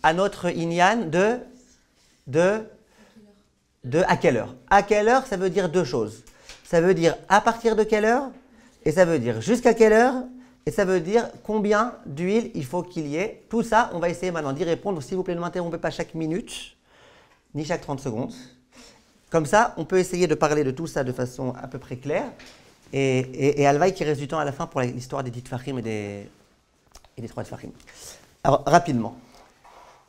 à notre inyan de à quelle heure. À quelle heure, ça veut dire deux choses. Ça veut dire à partir de quelle heure, et ça veut dire jusqu'à quelle heure, et ça veut dire combien d'huile il faut qu'il y ait. Tout ça, on va essayer maintenant d'y répondre. S'il vous plaît, ne m'interrompez pas chaque minute, ni chaque 30 secondes. Comme ça, on peut essayer de parler de tout ça de façon à peu près claire. Et Alvaï qui reste du temps à la fin pour l'histoire des 10 Tfachim et des 3 Tfachim. Alors, rapidement.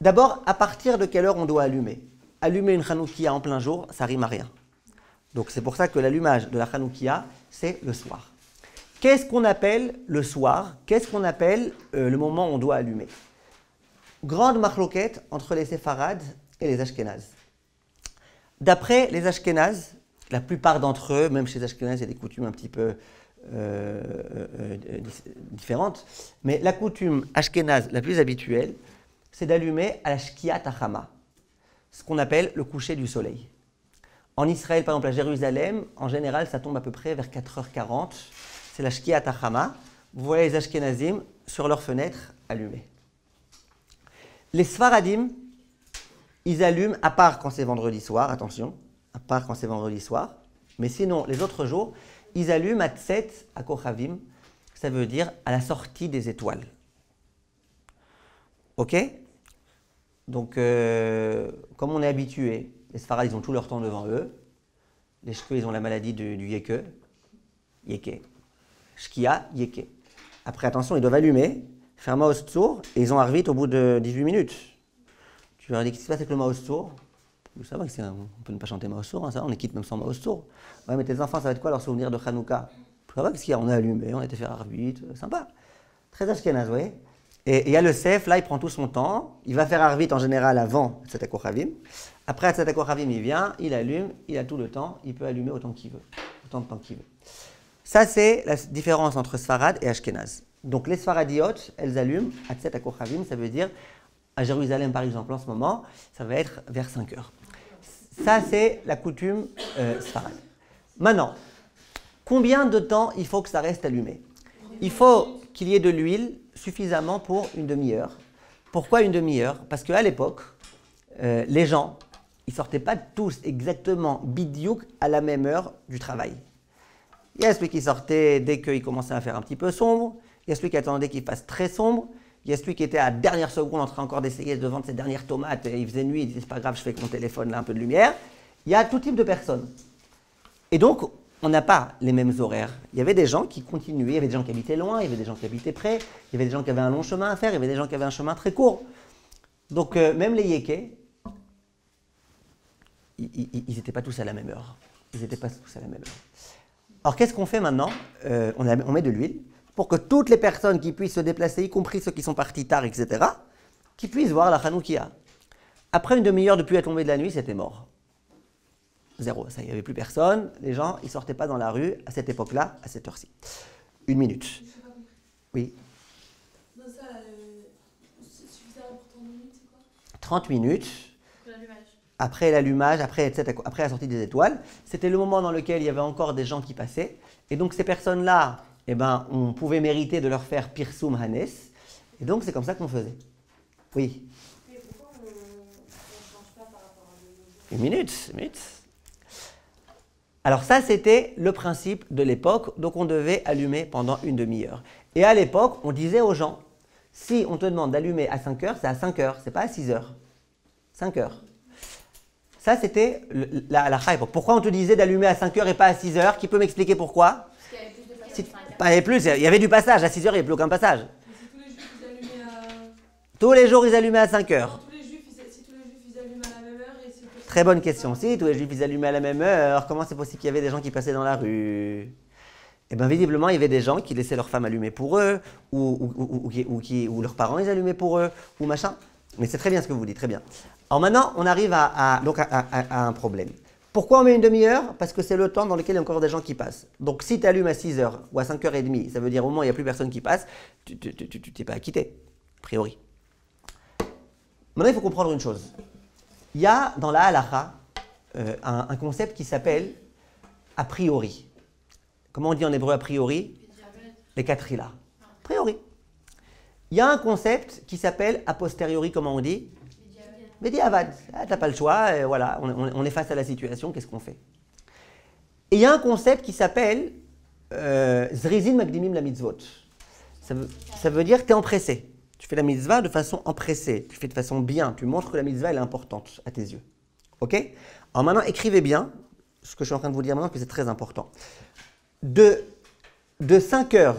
D'abord, à partir de quelle heure on doit allumer? Allumer une Hanoukia en plein jour, ça rime à rien. Donc, c'est pour ça que l'allumage de la Hanoukia, c'est le soir. Qu'est-ce qu'on appelle le soir? Qu'est-ce qu'on appelle le moment où on doit allumer? Grande marloquette entre les séfarades et les ashkénazes. D'après les ashkénazes, la plupart d'entre eux, même chez les ashkénazes, il y a des coutumes un petit peu différentes, mais la coutume ashkénaze la plus habituelle, c'est d'allumer à la shkiat hachama, ce qu'on appelle le coucher du soleil. En Israël, par exemple à Jérusalem, en général, ça tombe à peu près vers 4h40. C'est la shkiat hachama. Vous voyez les ashkénazim sur leurs fenêtres allumées. Les sfaradim, ils allument, à part quand c'est vendredi soir, attention, à part quand c'est vendredi soir, mais sinon, les autres jours, ils allument à Tset, à Kochavim, ça veut dire à la sortie des étoiles. Ok? Donc, comme on est habitué, les Sfarad, ils ont tout leur temps devant eux. Les Shkeux, ils ont la maladie du Yeke. Yeke. Shkia, Yeke. Après, attention, ils doivent allumer, faire Maos Tzour, et ils ont Arvit au bout de 18 minutes. Tu leur dis, qu'est-ce qui se passe avec le Maos Tzour? Ça va, on peut ne pas chanter Maos Tzour, hein, ça, on est quitte même sans Maos Tzour. Ouais, mais tes enfants, ça va être quoi leur souvenir de Hanouka? Ça va, qu'est-ce qu'il y a? On a allumé, on a été faire Arvit, sympa. Très ashkénaz, oui. Et il y a le Sef, là, il prend tout son temps. Il va faire Arvit en général avant Tset HaKochavim. Après Tset HaKochavim, il vient, il allume, il a tout le temps, il peut allumer autant qu'il veut, autant de temps qu'il veut. Ça, c'est la différence entre Sfarad et Ashkenaz. Donc, les Sfaradiotes, elles allument à Tset HaKochavim, ça veut dire, à Jérusalem par exemple en ce moment, ça va être vers 5 heures. Ça, c'est la coutume Sfarad. Maintenant, combien de temps il faut que ça reste allumé? Il faut qu'il y ait de l'huile suffisamment pour une demi-heure. Pourquoi une demi-heure? Parce qu'à l'époque, les gens, ils ne sortaient pas tous exactement bidiouk à la même heure du travail. Il y a celui qui sortait dès qu'il commençait à faire un petit peu sombre, il y a celui qui attendait qu'il fasse très sombre, il y a celui qui était à la dernière seconde en train encore d'essayer de vendre ses dernières tomates, et il faisait nuit, il disait c'est pas grave, je fais avec mon téléphone là un peu de lumière. Il y a tout type de personnes. Et donc, on n'a pas les mêmes horaires. Il y avait des gens qui continuaient, il y avait des gens qui habitaient loin, il y avait des gens qui habitaient près, il y avait des gens qui avaient un long chemin à faire, il y avait des gens qui avaient un chemin très court. Donc, même les yékés, ils n'étaient pas tous à la même heure. Ils n'étaient pas tous à la même heure. Alors, qu'est-ce qu'on fait maintenant? On met de l'huile pour que toutes les personnes qui puissent se déplacer, y compris ceux qui sont partis tard, etc., qui puissent voir la Hanoukia. Après une demi-heure depuis la tombée de la nuit, c'était mort. Zéro, ça, il n'y avait plus personne. Les gens, ils ne sortaient pas dans la rue à cette époque-là, à cette heure-ci. Une minute. Oui. Non, ça, c'est suffisamment pour 30 minutes, c'est quoi? 30 minutes. Après l'allumage, après la sortie des étoiles. C'était le moment dans lequel il y avait encore des gens qui passaient. Et donc, ces personnes-là, eh ben, on pouvait mériter de leur faire Pirsum Hanes. Et donc, c'est comme ça qu'on faisait. Oui. Mais pourquoi on ne change pas par rapport à nos jours? Une minute. Alors ça, c'était le principe de l'époque, donc on devait allumer pendant une demi-heure. Et à l'époque, on disait aux gens, si on te demande d'allumer à 5 heures, c'est à 5 heures, c'est pas à 6 heures. 5 heures. Ça, c'était la halakha. Pourquoi on te disait d'allumer à 5 heures et pas à 6 heures? Qui peut m'expliquer pourquoi? Parce qu'il y avait plus de passages. Il y avait plus, il y avait du passage. À 6 heures, il n'y avait plus aucun passage. Mais si tous les juifs, ils allumaient à... Tous les jours, ils allumaient à 5 heures. Non, si tous les juifs, ils allument à la même heure et c'est... Très bonne question. Si tous les juifs ils allumaient à la même heure, comment c'est possible qu'il y avait des gens qui passaient dans la rue? Eh bien, visiblement, il y avait des gens qui laissaient leurs femmes allumer pour eux, ou leurs parents ils allumaient pour eux, ou machin. Mais c'est très bien ce que vous dites, très bien. Alors maintenant, on arrive à un problème. Pourquoi on met une demi-heure? Parce que c'est le temps dans lequel il y a encore des gens qui passent. Donc si tu allumes à 6 heures ou à 5h30, ça veut dire au moment où il n'y a plus personne qui passe, tu t'es pas acquitté, a priori. Maintenant, il faut comprendre une chose. Il y a dans la halakha un concept qui s'appelle a priori. Comment on dit en hébreu a priori? Les katrila. A priori. Il y a un concept qui s'appelle a posteriori, comment on dit? Bedi Avad, t'as pas le choix, voilà, on est face à la situation, qu'est-ce qu'on fait? Et il y a un concept qui s'appelle Zrizin Magdimim la mitzvot. Ça veut dire que tu es empressé. Tu fais la mitzvah de façon empressée, tu fais de façon bien, tu montres que la mitzvah elle est importante à tes yeux. Ok? Alors maintenant, écrivez bien ce que je suis en train de vous dire maintenant, parce que c'est très important. De 5h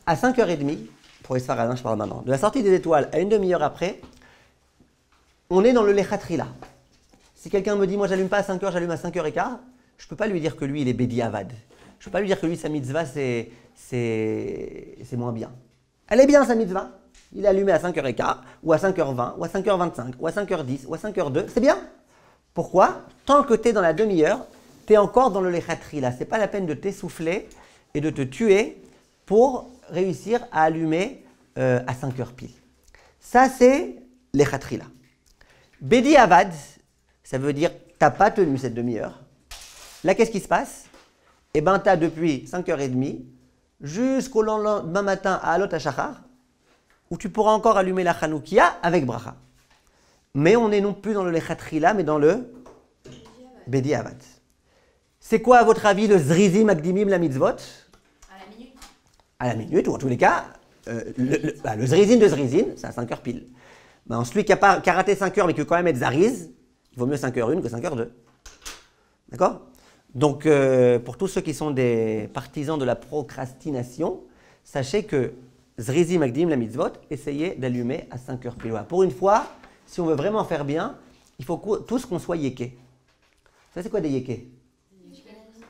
à 5h30, pour les Sfaradins, je parle maintenant, de la sortie des étoiles à une demi-heure après, on est dans le Lechatrila. Si quelqu'un me dit, moi j'allume pas à 5h, j'allume à 5h15, je ne peux pas lui dire que lui il est Bedi Avad. Je ne peux pas lui dire que lui sa mitzvah c'est moins bien. Elle est bien sa mitzvah. Il est allumé à 5h15, ou à 5h20, ou à 5h25, ou à 5h10, ou à 5h02, c'est bien. Pourquoi? Tant que tu es dans la demi-heure, tu es encore dans le Lechatrila. Ce n'est pas la peine de t'essouffler et de te tuer pour réussir à allumer à 5h pile. Ça c'est Lechatrila. Bedi Avad, ça veut dire que tu n'as pas tenu cette demi-heure. Là, qu'est-ce qui se passe? Eh bien, tu as depuis 5h30 jusqu'au lendemain matin à Alot HaShachar, où tu pourras encore allumer la Chanoukia avec bracha. Mais on n'est non plus dans le Lechatrila, mais dans le Bedi Avad. C'est quoi, à votre avis, le Zrizim Magdimim la mitzvot? À la minute. À la minute, ou en tous les cas, le Zrizin de Zrizin, c'est à 5h pile. Ben, celui qui a raté 5h, mais qui veut quand même être Zariz, il vaut mieux 5h1 que 5h2. D'accord? Donc, pour tous ceux qui sont des partisans de la procrastination, sachez que Zrizi Magdim, la mitzvot, essayez d'allumer à 5h pile. Voilà. Pour une fois, si on veut vraiment faire bien, il faut tous qu'on soit yéké. Ça, c'est quoi des yéké?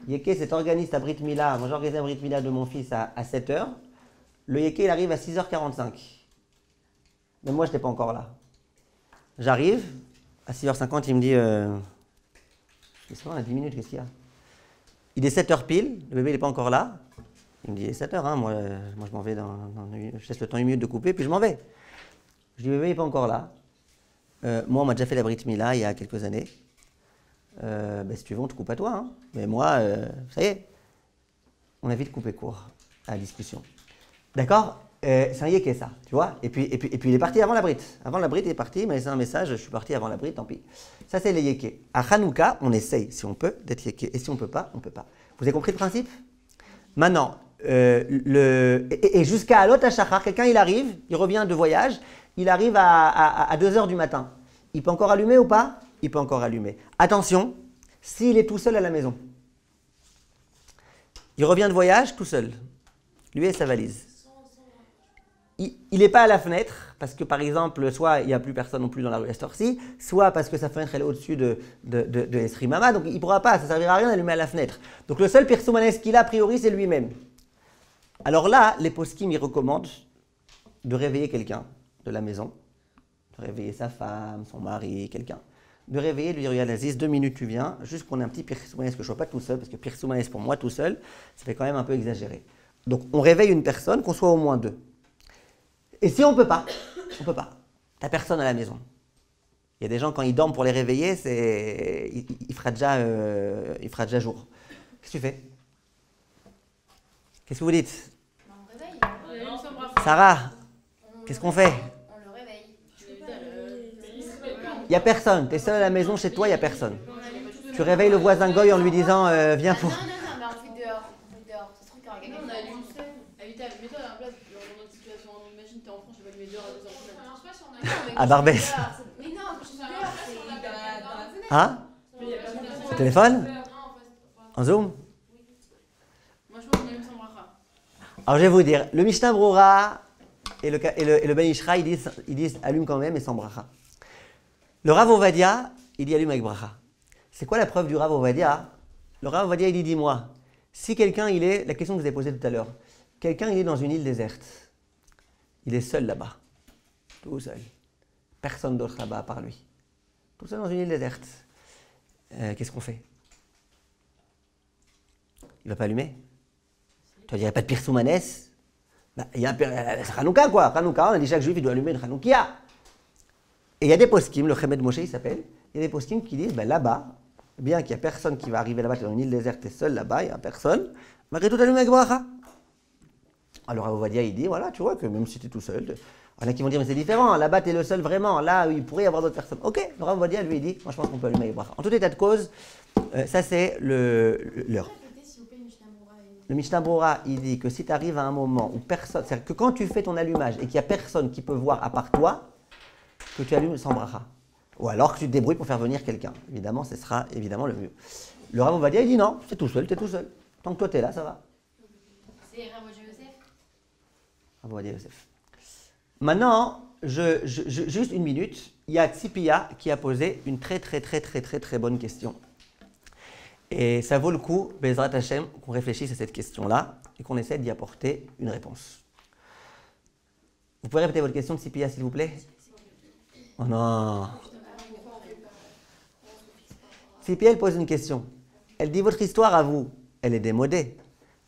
Yéké, c'est organiste à Brit Mila. Moi, j'ai organisé un Brit Mila de mon fils à 7h. Le yéké, il arrive à 6h45. Mais moi, je n'étais pas encore là. J'arrive, à 6h50, il me dit c'est bon, on a 10 minutes, qu'est-ce qu'il y a? Il est 7h pile, le bébé n'est pas encore là. Il me dit 7h, hein, moi je m'en vais, je laisse le temps 1 minute de couper, puis je m'en vais. Je dis, le bébé n'est pas encore là. Moi, on m'a déjà fait la Brit Mila il y a quelques années. Si tu veux, on te coupe à toi. Hein. Mais moi, ça y est, on a vite coupé court à la discussion. D'accord? C'est un yéké ça, tu vois. Et puis il est parti avant la Brit. Avant la Brit, il est parti, il m'a laissé un message, je suis parti avant la Brit, tant pis. Ça, c'est les yékés. À Hanouka, on essaye, si on peut, d'être yéké. Et si on ne peut pas, on ne peut pas. Vous avez compris le principe? Maintenant, et jusqu'à Alot HaShachar, quelqu'un, il arrive, il revient de voyage, il arrive à 2h du matin. Il peut encore allumer ou pas? Il peut encore allumer. Attention, s'il est tout seul à la maison, il revient de voyage tout seul, lui et sa valise. Il n'est pas à la fenêtre, parce que par exemple, soit il n'y a plus personne non plus dans la rue à cette heure-ci, soit parce que sa fenêtre elle est au-dessus de l'Esri Mama, donc il ne pourra pas, ça ne servira à rien d'allumer à la fenêtre. Donc le seul Pirsoumanes qu'il a, a priori, c'est lui-même. Alors là, les poskim, ils recommandent de réveiller quelqu'un de la maison, de réveiller sa femme, son mari, quelqu'un. De réveiller, de lui dire, regarde Aziz, 2 minutes tu viens, juste qu'on ait un petit Pirsoumanes, que je ne sois pas tout seul, parce que Pirsoumanes pour moi tout seul, ça fait quand même un peu exagéré. Donc on réveille une personne, qu'on soit au moins 2. Et si on ne peut pas, on ne peut pas. Tu n'as personne à la maison. Il y a des gens, quand ils dorment pour les réveiller, il fera déjà jour. Qu'est-ce que tu fais? Qu'est-ce que vous dites? On réveille. Sarah, qu'est-ce qu'on fait? On le réveille. Il n'y a personne. Tu es seul à la maison, chez toi, il n'y a personne. Tu réveilles le voisin goy en lui disant viens pour... Non, mais on fait dehors. On fait dehors. Ça se trouve qu'il y aura quelqu'un On qui allume va seul. Mets-toi à la place, dans notre situation, imagine t'es en France, je vais allumer dehors à 2h du matin. Ça marche pas si on a À Barbès. Mais non, quand je suis dehors, c'est dans la fenêtre. Hein? Mais il y a pas de Au téléphone? Non, En Zoom? Moi je pense qu'on allume sans bracha. Alors je vais vous dire, le Mishnah Brura et le Ben Ishra, ils disent allume quand même et sans bracha. Le Rav Ovadia, il dit allume avec bracha. C'est quoi la preuve du Rav Ovadia? Le Rav Ovadia, il dit dis-moi, si quelqu'un, la question que je vous ai posée tout à l'heure, quelqu'un, il est dans une île déserte, il est seul là-bas, tout seul, personne d'autre là-bas à part lui, tout seul dans une île déserte, qu'est-ce qu'on fait? Il ne va pas allumer? Tu vas dire, il n'y a pas de Pirsoumanes? Il y a Hanouka quoi, Hanouka, on a dit chaque juif il doit allumer une Hanoukia. Et il y a des poskim, le Chemed Moshe il s'appelle, il y a des poskim qui disent, là-bas, bien qu'il n'y a personne qui va arriver là-bas, tu es dans une île déserte, tu es seul là-bas, il n'y a personne, malgré tout allumer avec bracha. Alors Ovadia, il dit, voilà, tu vois que même si tu es tout seul, il y en a qui vont dire, mais c'est différent, là-bas, tu es le seul vraiment, là, il pourrait y avoir d'autres personnes. Ok, le Rav Ovadia, lui, il dit, moi, je pense qu'on peut allumer les bracha. En tout état de cause, ça, c'est l'heure. Le Mishnah Brura, il dit que si tu arrives à un moment où personne, c'est-à-dire que quand tu fais ton allumage et qu'il n'y a personne qui peut voir à part toi, que tu allumes sans bracha. Ou alors que tu te débrouilles pour faire venir quelqu'un. Évidemment, ce sera évidemment le mieux. Le Rav Ovadia, il dit non, c'est tout seul, t'es tout seul. Tant que toi, t'es là, ça va. C'est Rav Yosef. Rav Ovadia Yosef. Maintenant, juste une minute, il y a Tzipia qui a posé une très bonne question. Et ça vaut le coup, Bezrat Hashem, qu'on réfléchisse à cette question-là et qu'on essaie d'y apporter une réponse. Vous pouvez répéter votre question de Tzipia, s'il vous plaît? Oh non. Tzipia, elle pose une question. Elle dit, votre histoire à vous, elle est démodée.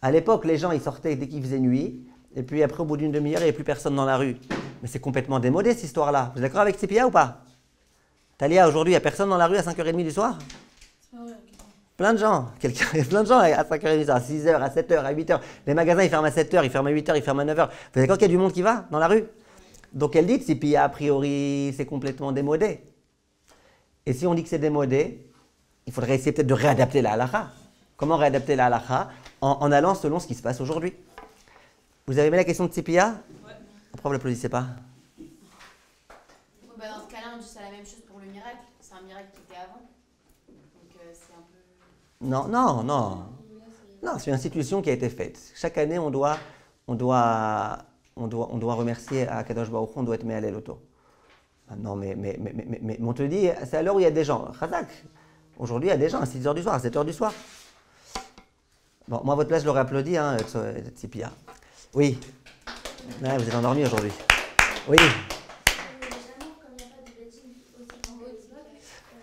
À l'époque, les gens, ils sortaient dès qu'il faisait nuit, et puis après, au bout d'une demi-heure, il n'y avait plus personne dans la rue. Mais c'est complètement démodé, cette histoire-là. Vous êtes d'accord avec Tzipia ou pas? Talia, aujourd'hui, il n'y a personne dans la rue à 5h30 du soir? Plein de gens. Il y a plein de gens à 5h30, à 6h, à 7h, à 8h. Les magasins, ils ferment à 7h, ils ferment à 8h, ils ferment à 9h. Vous êtes d'accord qu'il y a du monde qui va dans la rue? Donc elle dit que Tzipia, a priori, c'est complètement démodé. Et si on dit que c'est démodé, il faudrait essayer peut-être de réadapter la halakha. Comment réadapter la halakha? En allant selon ce qui se passe aujourd'hui. Vous avez aimé la question de Tzipia? Ouais. Pourquoi vous ne l'applaudissez pas? Bah dans ce cas-là, on dit c'est la même chose pour le miracle. C'est un miracle qui était avant. Donc c'est un peu... Non, c'est une institution qui a été faite. Chaque année, on doit remercier à Kadosh Baruch Hu, on doit être Me'alel Oto. Non, mais on te dit, c'est à l'heure où il y a des gens. Chazak. Aujourd'hui, il y a des gens à 6h du soir, à 7h du soir. Bon, moi, à votre place, je l'aurais applaudi, Tzipia. Oui. Ouais, vous êtes endormi aujourd'hui. Oui.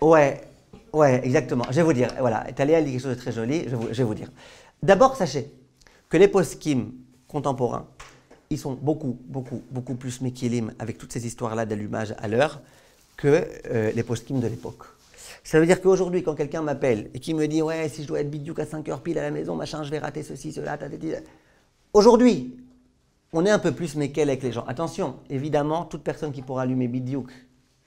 Ouais, exactement. Je vais vous dire. Voilà, Talia dit quelque chose de très joli. Je vais vous dire. D'abord, sachez que les poskim contemporains, ils sont beaucoup plus mekilim avec toutes ces histoires-là d'allumage à l'heure que les poskim de l'époque. Ça veut dire qu'aujourd'hui, quand quelqu'un m'appelle et qui me dit « Ouais, si je dois être bidiouk à 5h pile à la maison, machin, je vais rater ceci, cela, tatati. » Aujourd'hui, on est un peu plus mekel avec les gens. Attention, évidemment, toute personne qui pourra allumer bidiouk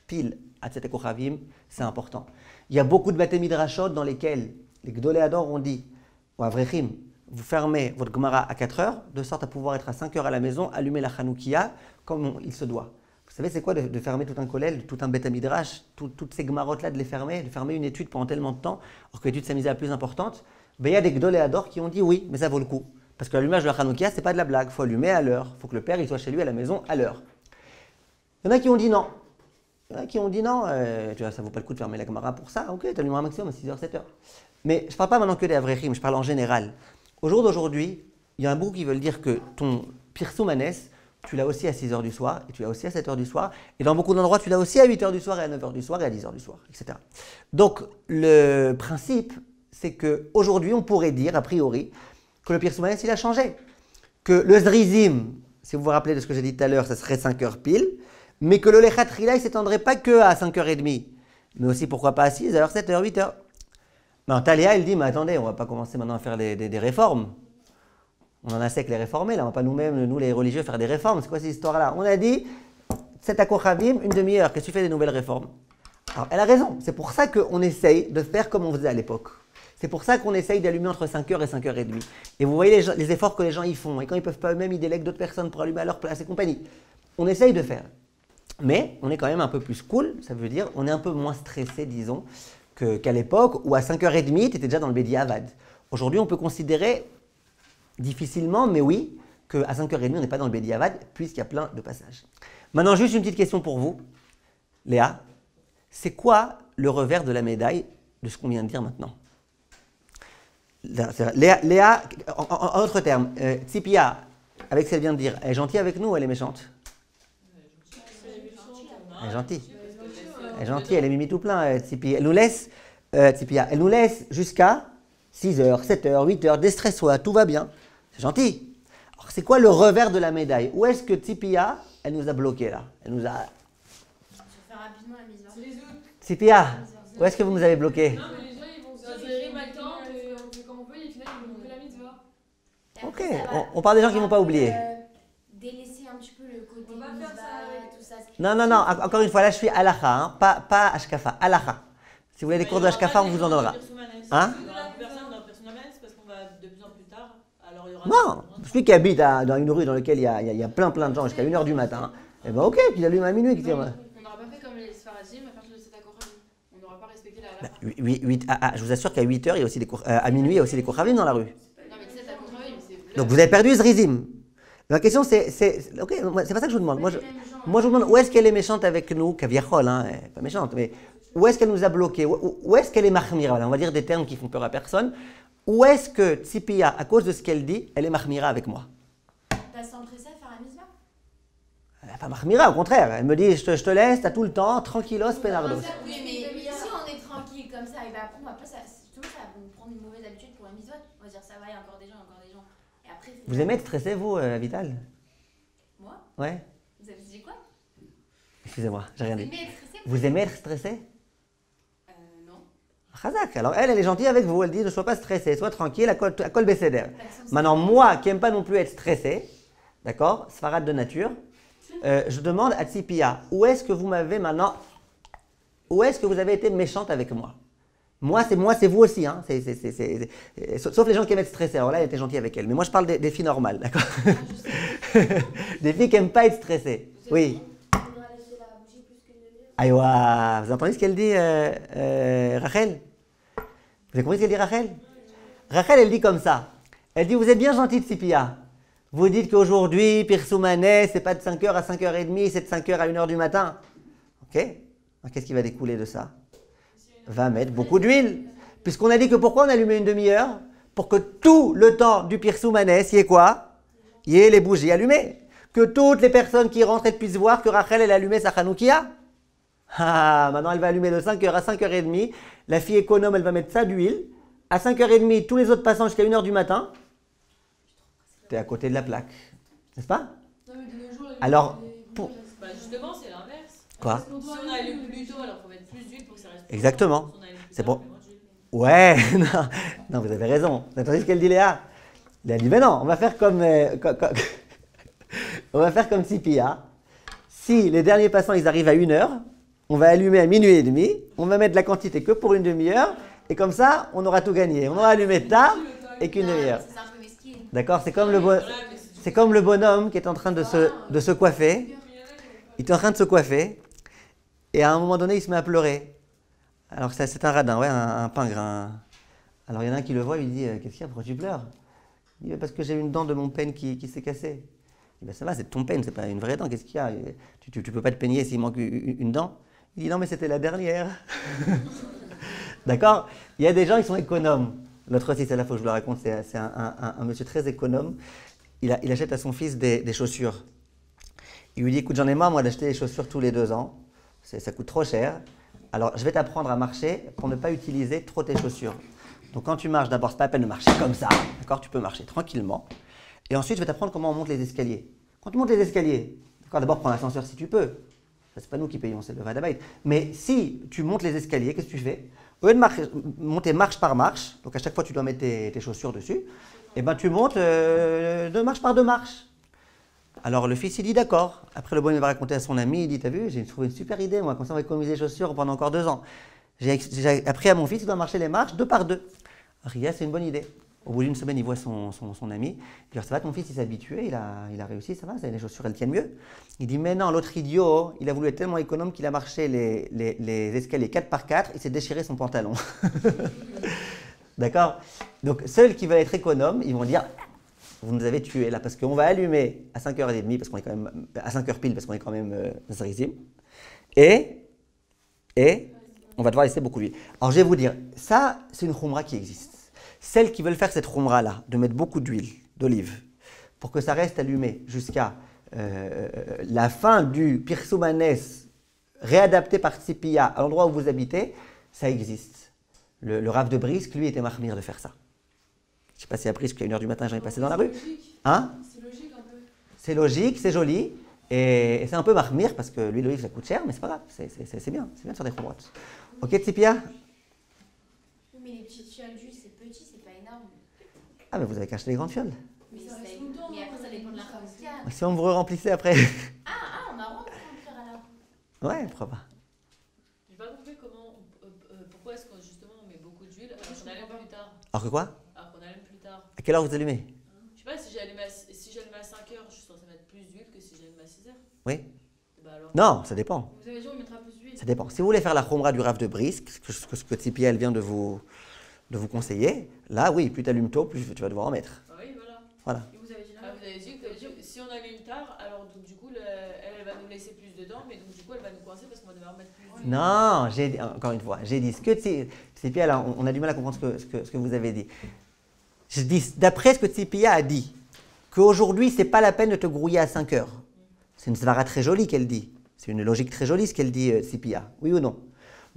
pile à Tzetek Ochavim, c'est important. Il y a beaucoup de Bate Midrashot dans lesquels les Gdolé Ador ont dit « Ou Avrechim, vous fermez votre Gemara à 4h, de sorte à pouvoir être à 5h à la maison, allumer la Chanoukia comme il se doit. » Vous savez, c'est quoi de fermer tout un kollel, tout un Beth Midrash, toutes ces Gemarotes-là, de fermer une étude pendant tellement de temps, alors que l'étude s'est mise à la plus importante? Ben, il y a des Gdolé Ador qui ont dit oui, mais ça vaut le coup. Parce que l'allumage de la Chanoukia, c'est pas de la blague, il faut allumer à l'heure, il faut que le père il soit chez lui à la maison à l'heure. Il y en a qui ont dit non. Tu vois, ça vaut pas le coup de fermer la Gemara pour ça, ok, tu allumes un maximum à 6h, 7h. Mais je ne parle pas maintenant que des Avrechim, je parle en général. Au jour d'aujourd'hui, il y a un bout qui veut dire que ton Pirsoumanes, tu l'as aussi à 6h du soir, et tu l'as aussi à 7h du soir, et dans beaucoup d'endroits, tu l'as aussi à 8h du soir, et à 9h du soir, et à 10h du soir, etc. Donc, le principe, c'est qu'aujourd'hui, on pourrait dire, a priori, que le Pirsoumanes, il a changé. Que le Zrizim, si vous vous rappelez de ce que j'ai dit tout à l'heure, ça serait 5h pile, mais que le Lechat Trila, il ne s'étendrait pas que à 5h30, mais aussi, pourquoi pas à 6h, 7h, 8h. Mais Talia, il dit, mais attendez, on ne va pas commencer maintenant à faire des réformes. On en a assez que les réformés, là, on ne va pas nous-mêmes, nous les religieux, faire des réformes. C'est quoi cette histoire-là? On a dit, c'est à Kochavim, une demi-heure, qu'est-ce que tu fais des nouvelles réformes? Alors, elle a raison, c'est pour ça qu'on essaye de faire comme on faisait à l'époque. C'est pour ça qu'on essaye d'allumer entre 5h et 5h30. Et vous voyez les efforts que les gens y font. Et quand ils ne peuvent pas eux-mêmes, ils délèguent d'autres personnes pour allumer à leur place et compagnie. On essaye de faire. Mais on est quand même un peu plus cool, ça veut dire on est un peu moins stressé, disons, qu'à l'époque où à 5h30, tu étais déjà dans le Bediavad. Aujourd'hui, on peut considérer difficilement, mais oui, qu'à 5h30, on n'est pas dans le Bediavad, puisqu'il y a plein de passages. Maintenant, juste une petite question pour vous, Léa. C'est quoi le revers de la médaille de ce qu'on vient de dire maintenant? Léa, en d'autres termes, Tzipia, avec ce qu'elle vient de dire, elle est gentille avec nous ou elle est méchante? Elle est gentille. Elle est gentille, elle est mimi tout plein, Tzipia. Elle nous laisse, Tzipia, elle nous laisse jusqu'à 6h, 7h, 8h, déstresse-toi, tout va bien. C'est gentil. Alors, c'est quoi le revers de la médaille? Où est-ce que Tzipia, elle nous a bloqués là? Elle nous a... Je fais rapidement la mise. C'est les autres. Tzipia, où est-ce que vous nous avez bloqués? Non, mais les gens, ils vont se dire, mal temps, on fait comme on peut, et finalement, ils vont couper la mitzvah. Ok, on parle des gens qui ne vont pas oublier. côté On va pas faire ça avec- tout ça. Non, non, non, encore une fois, là je suis halakha, hein, pas ashkafa, halakha. Si vous voulez des cours de ashkafa, on vous en donnera. Hein? Il y aura plus personne dans Personnamens parce qu'on va de plus en plus tard. Alors il y aura Non, celui qui habite dans une rue dans laquelle il y a plein de gens jusqu'à 1h du matin, eh ben ok, qu'il allume à minuit. Qu'il tire. On n'aura pas fait comme les Sfaradim à partir de cet accord. On n'aura pas respecté la Bah, halakha. je vous assure qu'à 8h, il y a aussi des cours, à minuit, il y a aussi des cours Ravim dans la rue. Non, mais tu sais, t'as compris, mais c'est. Donc vous avez perdu Zrizim. La question c'est ok, c'est pas ça que je vous demande. Moi je vous demande où est-ce qu'elle est méchante avec nous, Kaviachol, hein, elle est pas méchante, mais où est-ce qu'elle nous a bloqués, où est-ce qu'elle est mahmira, voilà, on va dire des termes qui font peur à personne. Où est-ce que Tzipia, à cause de ce qu'elle dit, elle est mahmira avec moi? T'as s'empresser à faire la mitzvah? Elle n'est pas mahmira, au contraire. Elle me dit je te laisse, t'as tout le temps, tranquillos, penardos. Oui, mais si on est tranquille comme ça, et ben après, on va pas ça, tout ça va nous prendre une mauvaise habitude pour la mitzvah. On va dire ça va, il y a encore des gens, encore des gens. Et après, Vous aimez être stressé, vous, Vital? Moi? Ouais. Vous avez dit quoi? Excusez-moi, j'ai rien Vous dit. aimez être stressé? Vous aimez être stressé? Non. Chazak. Alors elle est gentille avec vous. Elle dit ne sois pas stressé, sois tranquille, à col bécéder. Maintenant, moi qui n'aime pas non plus être stressé, d'accord, Sfarad de nature, je demande à Tzipia, où est-ce que vous m'avez maintenant, où est-ce que vous avez été méchante avec moi? Moi, c'est vous aussi, hein. Sauf les gens qui aiment être stressés. Alors là, elle était gentille avec elle. Mais moi, je parle des filles normales, d'accord? Des filles qui n'aiment pas être stressées. Oui. Aïwa, vous entendez ce qu'elle dit, Rachel? Vous avez compris ce qu'elle dit, Rachel? Rachel, elle dit comme ça. Elle dit, vous êtes bien gentil, Tzipia. Vous dites qu'aujourd'hui, Pirsoumané, c'est pas de 5h à 5h30, c'est de 5h à 1h du matin. Ok? Alors, qu'est-ce qui va découler de ça? Va mettre beaucoup d'huile. Puisqu'on a dit que pourquoi on allumait une demi-heure? Pour que tout le temps du Pirsoumané, y ait quoi? Y ait les bougies allumées. Que toutes les personnes qui rentrent puissent voir que Rachel, elle a allumé sa Hanoukia. Ah, maintenant elle va allumer de 5h à 5h30. La fille économe, elle va mettre ça d'huile. À 5h30, tous les autres passants jusqu'à 1h du matin. Tu es à côté de la plaque. N'est-ce pas? Non, mais de nos jours, les Alors, gens, pour- Bah justement, c'est l'inverse. Quoi? Si on allume plus tôt, alors il faut mettre plus d'huile pour que ça reste plus Exactement. longtemps. Si on allume plus C'est tard, bon. on met moins d'huile. Ouais, non, non, vous avez raison. Vous entendez ce qu'elle dit, Léa? Elle a dit, mais non, on va faire comme, on va faire comme Tzipia. Si les derniers passants, ils arrivent à 1h, on va allumer à minuit et demi, on va mettre la quantité que pour une demi-heure, et comme ça, on aura tout gagné. On aura allumé tard et qu'une demi-heure. C'est un peu mesquine. D'accord? C'est comme le bonhomme qui est en train de se coiffer. Il est en train de se coiffer, et à un moment donné, il se met à pleurer. Alors c'est un radin, ouais, un pingre. Alors il y en a un qui le voit, il lui dit, qu'est-ce qu'il y a, pourquoi tu pleures? Il dit, parce que j'ai une dent de mon peigne qui s'est cassée. Il dit, ben, ça va, c'est de ton peigne, c'est pas une vraie dent, qu'est-ce qu'il y a? Tu peux pas te peigner s'il manque une dent? Il dit, non, mais c'était la dernière. D'accord? Il y a des gens qui sont économes. L'autre aussi, c'est là, il faut que je vous la raconte, c'est un monsieur très économe. Il achète à son fils des chaussures. Il lui dit, écoute, j'en ai marre, moi, d'acheter des chaussures tous les 2 ans. Ça coûte trop cher. Alors, je vais t'apprendre à marcher pour ne pas utiliser trop tes chaussures. Donc, quand tu marches, d'abord, c'est pas la peine de marcher comme ça. D'accord? Tu peux marcher tranquillement. Et ensuite, je vais t'apprendre comment on monte les escaliers. Quand tu montes les escaliers, d'accord, d'abord, prends l'ascenseur si tu peux. Ça, c'est pas nous qui payons, c'est le Vadabait. Mais si tu montes les escaliers, qu'est-ce que tu fais? Au lieu de monter marche par marche, donc à chaque fois, tu dois mettre tes chaussures dessus, et ben tu montes de marche par 2 marches. Alors le fils il dit d'accord. Après le bonhomme il va raconter à son ami, il dit t'as vu, j'ai trouvé une super idée moi, comme ça on va économiser les chaussures pendant encore 2 ans. J'ai appris à mon fils, il doit marcher les marches 2 par 2. Ria, c'est une bonne idée. Au bout d'une semaine il voit son ami, il dit ça va ton fils il s'est habitué, il a réussi, ça va, les chaussures elles tiennent mieux. Il dit mais non, l'autre idiot, il a voulu être tellement économe qu'il a marché les escaliers 4 par 4, il s'est déchiré son pantalon. D'accord? Donc ceux qui veulent être économes, ils vont dire vous nous avez tués là, parce qu'on va allumer à 5h30, parce qu'on est quand même, à 5h pile, parce qu'on est quand même Zrizim, et on va devoir laisser beaucoup d'huile. Alors je vais vous dire, ça c'est une khumra qui existe. Celles qui veulent faire cette khumra là, de mettre beaucoup d'huile, d'olive, pour que ça reste allumé jusqu'à la fin du Pirsoumanes réadapté par Tzipia à l'endroit où vous habitez, ça existe. Le Rav de Brisk, lui, était mahmir de faire ça. Je ne sais pas si à Brisk, à 1h du matin, j'en ai passé dans la rue. Hein? C'est logique un peu. C'est logique, c'est joli, et c'est un peu mahmir, parce que l'huile d'olive, ça coûte cher, mais c'est pas grave, c'est bien de faire des khumrotes. Ok, Tzipia? Oui, mais les petites fioles d'huile, c'est petit, c'est pas énorme. Ah, mais vous avez qu'à acheter les grandes fioles. Mais après, ça dépend de la Hanouka. Si on vous remplissez après. Ah, Ouais, pourquoi pas. J'ai pas compris pourquoi est-ce qu'on justement on met beaucoup d'huile alors qu'on allume plus tard. Alors que quoi? Alors qu'on allume plus tard. À quelle heure vous allumez? Je sais pas, si j'allume à 5 heures, je suis censée mettre plus d'huile que si j'allume à 6 heures. Oui. Bah alors. Non, ça dépend. Vous avez dit on mettra plus d'huile. Ça dépend. Si vous voulez faire la khomra du Rav de Brisk, ce que Tzipi elle vient de vous conseiller, là oui, plus tu allumes tôt, plus tu vas devoir en mettre. Ah oui, voilà. Voilà. Et vous avez dit Ah, vous avez dit que si on allume tard, alors donc, du coup, elle va nous laisser plus dedans, mais donc du coup, elle va nous coincer parce qu'on va devoir mettre plus d'huile. Non, encore une fois, j'ai dit ce que Tzipi, on a du mal à comprendre ce que vous avez dit. Je dis, d'après ce que Tzipi a dit, qu'aujourd'hui, c'est pas la peine de te grouiller à 5 heures. C'est une svara très jolie qu'elle dit. C'est une logique très jolie ce qu'elle dit, Tzipiya. Oui ou non?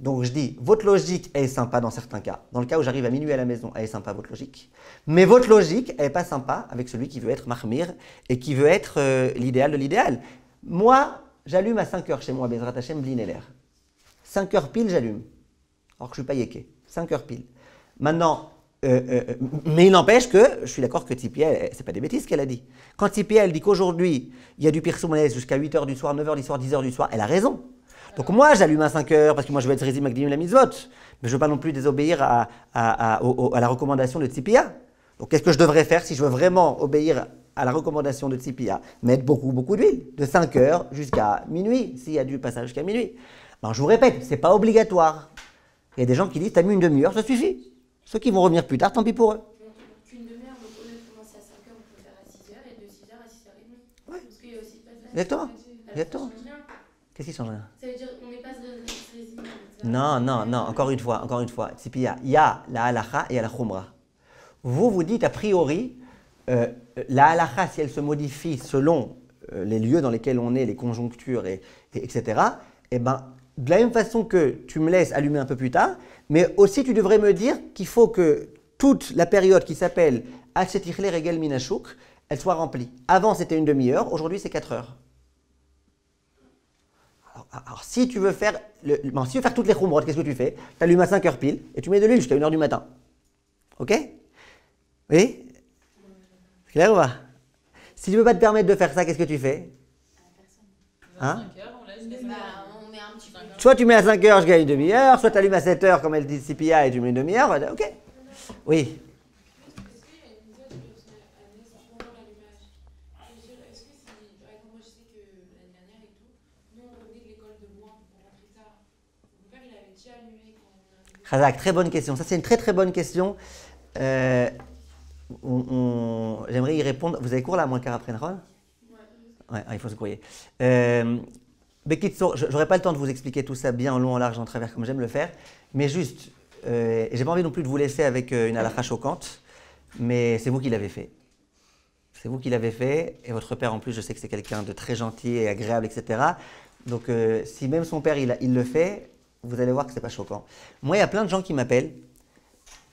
Donc je dis, votre logique est sympa dans certains cas. Dans le cas où j'arrive à minuit à la maison, elle est sympa, votre logique. Mais votre logique, elle n'est pas sympa avec celui qui veut être mahmir et qui veut être l'idéal de l'idéal. Moi, j'allume à 5 heures chez moi, Bezrat Hashem, blinéler. 5 heures pile, j'allume. Alors que je ne suis pas yéké. 5 heures pile. Maintenant, mais il n'empêche que, je suis d'accord que Tzipi, c'est pas des bêtises qu'elle a dit. Quand Tzipi, elle dit qu'aujourd'hui, il y a du Pirsoumès jusqu'à 8 h du soir, 9 h du soir, 10 h du soir, elle a raison. Donc moi, j'allume à 5 heures parce que moi, je veux être Rizim Magdim la mitzvot. Mais je ne veux pas non plus désobéir à la recommandation de Tzipiya. Donc qu'est-ce que je devrais faire si je veux vraiment obéir à la recommandation de Tzipiya? Mettre beaucoup d'huile, de 5 heures jusqu'à minuit, s'il y a du passage jusqu'à minuit. Alors je vous répète, ce n'est pas obligatoire. Il y a des gens qui disent, t'as mis une demi-heure, ça suffit. Ceux qui vont revenir plus tard, tant pis pour eux. Qu'une demi-heure, donc au lieu de commencer à 5 heures, on peut faire à 6 heures et de 6 heures à 6h30. Ouais. Parce qu'il y a aussi pas de Exactement. Ça Exactement. change rien. Qu'est-ce qui change rien? Ça veut dire qu'on n'est pas résigné. Non, encore une fois, Tzipiya, il y a la halacha et il y a la khumra. Vous dites a priori, la halacha, si elle se modifie selon les lieux dans lesquels on est, les conjonctures, etc., eh ben, de la même façon que tu me laisses allumer un peu plus tard, mais aussi tu devrais me dire qu'il faut que toute la période qui s'appelle Achetichle Regel Minashuk, elle soit remplie. Avant c'était une demi-heure, aujourd'hui c'est 4 heures. Alors si tu veux faire, toutes les khumrot, qu'est-ce que tu fais? Tu allumes à 5 heures pile et tu mets de l'huile jusqu'à 1 h du matin. Ok? Oui? C'est clair ou pas? Si tu ne veux pas te permettre de faire ça, qu'est-ce que tu fais? Hein? 5 heures, on laisse Bah, les on met un petit peu. Soit tu mets à 5 heures, je gagne une demi-heure, soit tu allumes à 7 heures, comme elle dit CPA, et tu mets une demi-heure. Ok. Oui. Est-ce qu'il y a une méthode à mettre pendant l'allumage? Je veux dire, est-ce que si, par exemple, moi je sais que l'année dernière et tout, nous on revenait de l'école de Bois pour rentrer tard. Mon père il avait déjà allumé quand on est arrivé. Khazak, très bonne question. Ça, c'est une très bonne question. J'aimerais y répondre. Vous avez cours là, à moins quart après Nahon? Ouais, il faut se courrier. Bekitso, je n'aurai pas le temps de vous expliquer tout ça bien en long, en large, en travers, comme j'aime le faire. Mais juste, j'ai pas envie non plus de vous laisser avec une halakha choquante, mais c'est vous qui l'avez fait. C'est vous qui l'avez fait, et votre père en plus, je sais que c'est quelqu'un de très gentil et agréable, etc. Donc si même son père, il le fait, vous allez voir que c'est pas choquant. Moi, il y a plein de gens qui m'appellent,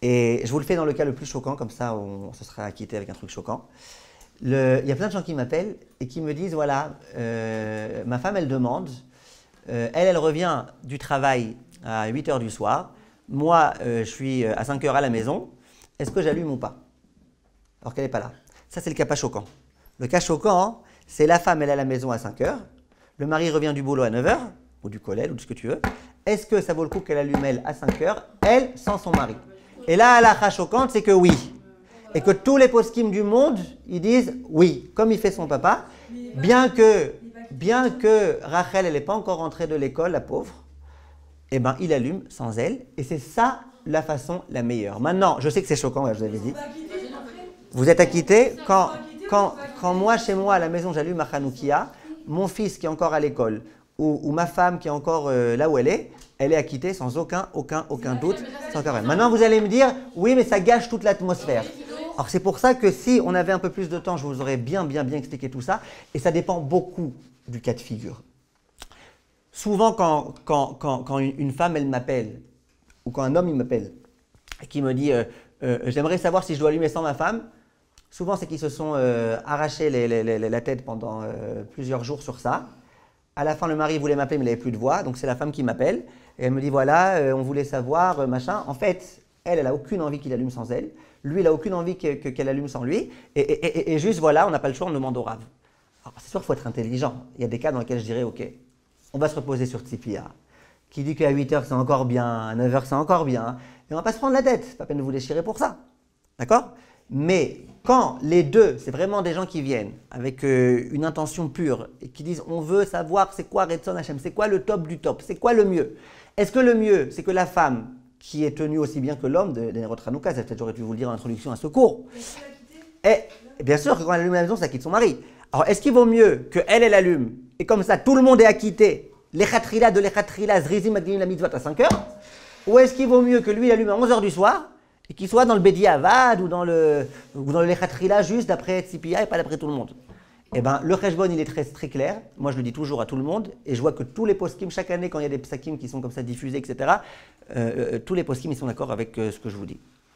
et je vous le fais dans le cas le plus choquant, comme ça on se sera acquitté avec un truc choquant. Il y a plein de gens qui m'appellent et qui me disent, voilà, ma femme, elle demande, elle revient du travail à 8 h du soir, moi, je suis à 5 h à la maison, est-ce que j'allume ou pas? Alors qu'elle n'est pas là. Ça, c'est le cas pas choquant. Le cas choquant, c'est la femme, elle est à la maison à 5 h, le mari revient du boulot à 9 h, ou du collège, ou de ce que tu veux. Est-ce que ça vaut le coup qu'elle allume, elle, à 5 h, elle, sans son mari? Et là, la halakha choquante, c'est que oui. Et que tous les poskim du monde, ils disent oui, comme il fait son papa, bien que Rachel, elle n'est pas encore rentrée de l'école, la pauvre, eh ben, il allume sans elle, et c'est ça la façon la meilleure. Maintenant, je sais que c'est choquant, je vous avais dit. Vous êtes acquitté quand moi, chez moi, à la maison, j'allume à Hanoukia, mon fils qui est encore à l'école, ou ma femme qui est encore là où elle est acquittée sans aucun doute. Sans aucun... Maintenant, vous allez me dire, oui, mais ça gâche toute l'atmosphère. Alors, c'est pour ça que si on avait un peu plus de temps, je vous aurais bien expliqué tout ça. Et ça dépend beaucoup du cas de figure. Souvent, quand une femme, elle m'appelle, ou quand un homme, il m'appelle, et qui me dit, j'aimerais savoir si je dois allumer sans ma femme, souvent, c'est qu'ils se sont arrachés la tête pendant plusieurs jours sur ça. À la fin, le mari voulait m'appeler, mais il n'avait plus de voix. Donc, c'est la femme qui m'appelle. Et elle me dit, voilà, on voulait savoir, machin. En fait, elle n'a aucune envie qu'il allume sans elle. Lui, il n'a aucune envie qu'elle allume sans lui. Et juste, voilà, on n'a pas le choix, on demande au Rav. Alors, c'est sûr qu'il faut être intelligent. Il y a des cas dans lesquels je dirais, OK, on va se reposer sur Tzipia, qui dit qu'à 8h c'est encore bien, à 9h c'est encore bien, et on ne va pas se prendre la tête, pas peine de vous déchirer pour ça. D'accord? Mais quand les deux, c'est vraiment des gens qui viennent avec une intention pure et qui disent on veut savoir c'est quoi Retzon Hashem, c'est quoi le top du top, c'est quoi le mieux? Est-ce que le mieux, c'est que la femme qui est tenue aussi bien que l'homme de Nerot Hanouka, c'est peut-être j'aurais dû vous le dire en introduction à ce cours, et bien sûr que quand elle allume la maison, ça quitte son mari. Alors est-ce qu'il vaut mieux qu'elle, elle allume et comme ça tout le monde est acquitté, l'Echatrila de l'Echatrila, Zrizim Magdinim la mitzvot à 5h, ou est-ce qu'il vaut mieux que lui il allume à 11h du soir et qu'il soit dans le Bedi Avad ou dans le Lechatrila juste d'après Tzipia et pas d'après tout le monde? Eh bien, le Cheshbon, il est très, très clair. Moi, je le dis toujours à tout le monde. Et je vois que tous les poskim, chaque année, quand il y a des psakim qui sont comme ça diffusés, etc., tous les poskim, ils sont d'accord avec ce que je vous dis.